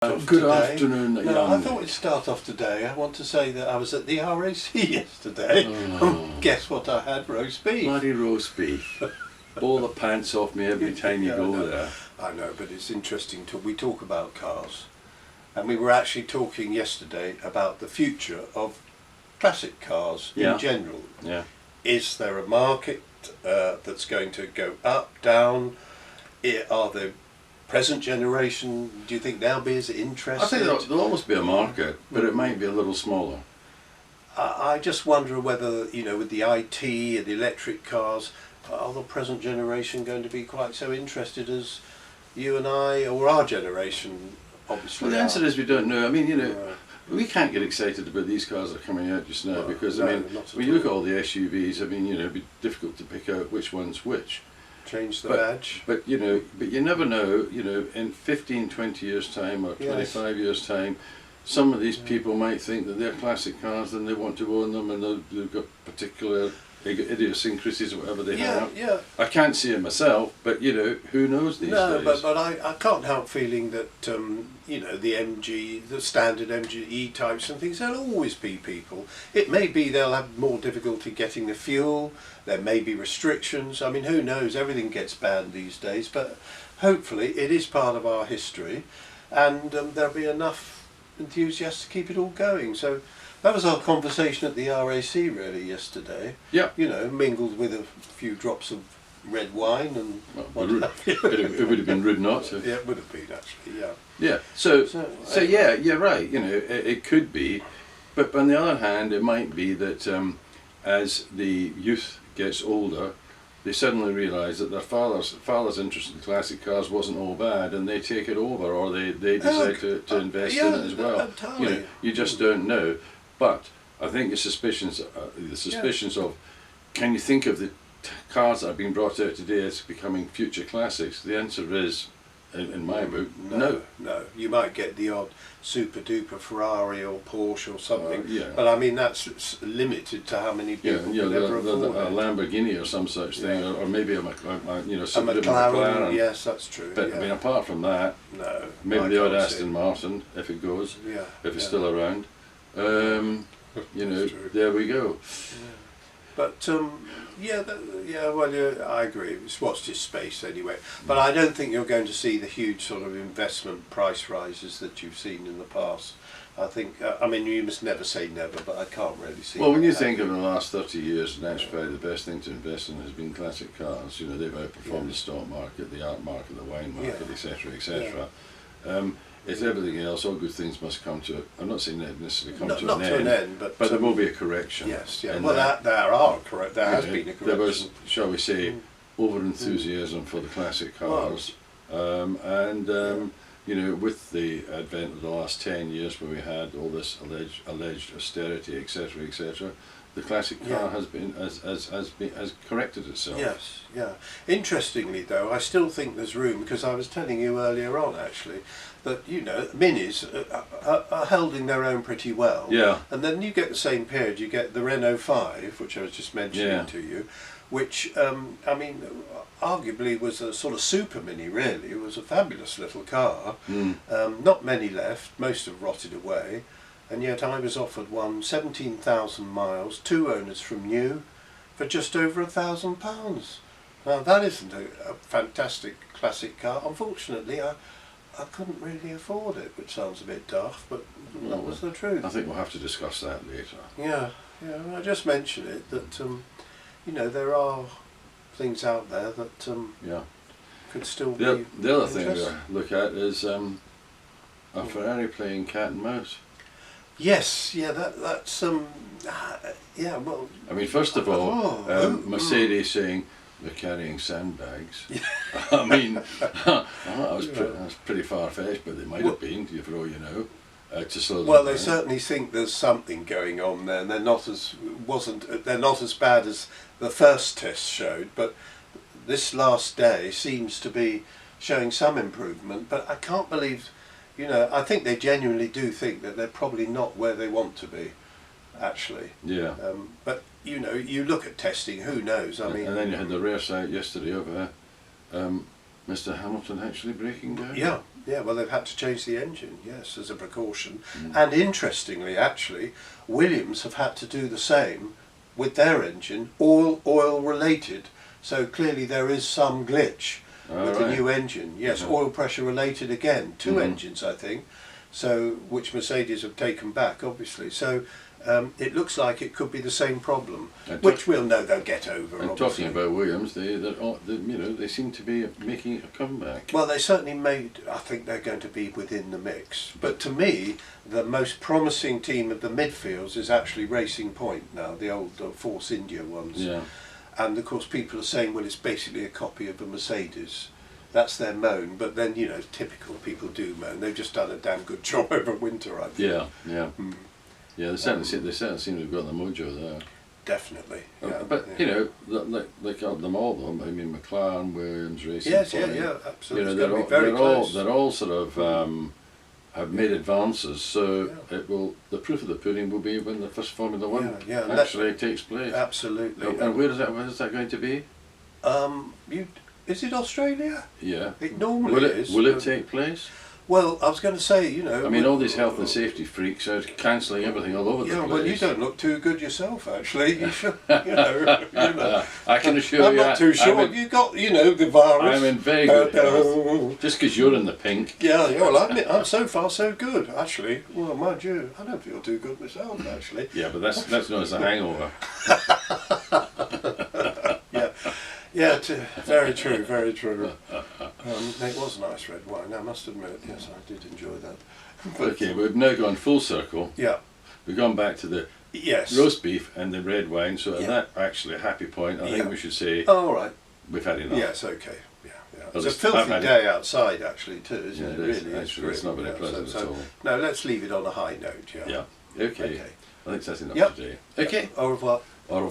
Good afternoon, No, young. I thought we'd start off today. I want to say that I was at the RAC yesterday. Guess what I had? Roast beef. Bloody roast beef. Bore the pants off me every time you go there. I know, but it's interesting. We talk about cars, and we were actually talking yesterday about the future of classic cars in general. Yeah. Is there a market that's going to go up, down? Are the present generation, do you think they'll be as interested? I think there'll always be a market, but it might be a little smaller. I just wonder whether, you know, with the IT and the electric cars, are the present generation going to be quite so interested as you and I, or our generation, obviously? Well, the answer is we don't know. I mean, you know, we can't get excited about these cars that are coming out just now because, I mean, when you look at all the SUVs, I mean, you know, it'd be difficult to pick out which one's which. Change the badge. But you know, you never know, you know, in 15, 20 years time or 25 years time, some of these people might think that they're classic cars and they want to own them, and they've got particular idiosyncrasies or whatever they have. Yeah. I can't see it myself, but you know, who knows these days? No, but I can't help feeling that, you know, the standard MG E-types and things, there'll always be people. It may be they'll have more difficulty getting the fuel, there may be restrictions, I mean, who knows, everything gets banned these days, but hopefully it is part of our history, and there'll be enough enthusiasts to keep it all going. So that was our conversation at the RAC really yesterday. Yeah. You know, mingled with a few drops of red wine and it would have been rude not to. Yeah, it would have been actually, yeah. Yeah, so yeah, you're right, you know, it could be, but on the other hand, it might be that as the youth gets older, they suddenly realise that their father's interest in classic cars wasn't all bad, and they take it over, or they decide to invest in it as well. Entirely. You know, you just don't know. But I think the suspicions of, can you think of the cars that are being brought out today as becoming future classics? The answer is, in my book, no. No, you might get the odd super duper Ferrari or Porsche or something, yeah. But I mean that's limited to how many people can ever afford a it. Lamborghini or some such thing, or maybe a McLaren. Yes, that's true. But I mean, apart from that, no. Maybe the odd Aston Martin, if it goes, if it's still around. You know, there we go. Yeah. But I agree. It's watched its space anyway. But I don't think you're going to see the huge sort of investment price rises that you've seen in the past. I think, I mean, you must never say never, but I can't really see. Well, when you think of the last 30 years, in actual fact, the best thing to invest in has been classic cars. You know, they've outperformed the stock market, the art market, the wine market, etc., etc. It's everything else. All good things must come to. I'm not saying that necessarily come to an end, but there will be a correction. Yes, yeah. Well, there are correct. There has been a correction. There was, shall we say, over enthusiasm for the classic cars, you know, with the advent of the last 10 years, where we had all this alleged austerity, etc., etc. The classic car has corrected itself. Yes, yeah. Interestingly, though, I still think there's room, because I was telling you earlier on actually that, you know, minis are holding their own pretty well. Yeah. And then you get the same period, you get the Renault 5, which I was just mentioning to you, which I mean, arguably was a sort of super mini. Really, it was a fabulous little car. Not many left; most have rotted away. And yet I was offered one, 17,000 miles, 2 owners from new, for just over £1,000. Now that isn't a fantastic classic car. Unfortunately, I couldn't really afford it, which sounds a bit daft, but that was the truth. I think we'll have to discuss that later. Yeah. I just mentioned it, that, you know, there are things out there that could still be The other thing to look at is a Ferrari playing cat and mouse. Yes, that's well. I mean, first of all, Mercedes saying they're carrying sandbags. I mean, that was pretty far-fetched, but they might have been, for all you know, to slow them down. Well, they certainly think there's something going on there, and they're not as bad as the first test showed. But this last day seems to be showing some improvement. But I can't believe. You know, I think they genuinely do think that they're probably not where they want to be, actually. Yeah. But, you know, you look at testing, who knows? I mean. And then you had the rare sight yesterday of Mr. Hamilton actually breaking down. Yeah, Yeah, well, they've had to change the engine, yes, as a precaution. And interestingly, actually, Williams have had to do the same with their engine, all oil related. So clearly there is some glitch with the new engine. Yes, oil pressure related again. Two engines, I think. So which Mercedes have taken back, obviously. So it looks like it could be the same problem, which we'll know they'll get over. And obviously. talking about Williams, they seem to be making a comeback. Well, they certainly made. I think they're going to be within the mix. But to me, the most promising team of the midfields is actually Racing Point now, the old Force India ones. Yeah. And of course, people are saying, well, it's basically a copy of a Mercedes. That's their moan. But then, you know, typical people do moan. They've just done a damn good job over winter, I think. Yeah, yeah. Yeah, they certainly seem to have got the mojo there. Definitely. Yeah, But yeah. you know, like them all though. I mean, McLaren, Williams, Racing Yes, Point. yeah, absolutely. You know, It's gonna be very close. they're all sort of have made advances. So the proof of the pudding will be when the first Formula One Yeah, and actually takes place. Absolutely. And where is that going to be? Is it Australia? Yeah. It normally is. Will it take place? Well, I was going to say, you know. I mean, all these health and safety freaks are cancelling everything all over the place. Yeah, well, you don't look too good yourself, actually. You should, you know. I can assure I'm you. not too sure. You got, you know, the virus. I'm in very good health. Just because you're in the pink. Yeah, well, I'm so far so good, actually. Well, mind you, I don't feel too good myself, actually. Yeah, but that's known as a hangover. Yeah, very true, very true. It was nice red wine, I must admit. Yes, I did enjoy that. Okay, we've now gone full circle. Yeah. We've gone back to the Yes. roast beef and the red wine. So at that actually happy point, I think we should say all right. we've had enough. Yes, okay. Yeah, yeah. Well, It's a filthy day outside, actually, too, isn't Yeah, it? it is. Really, Actually, it's not very pleasant at all. No, let's leave it on a high note. Yeah. Yeah. Okay. Okay. I think that's enough Yep. today. Okay. Au revoir. Au revoir.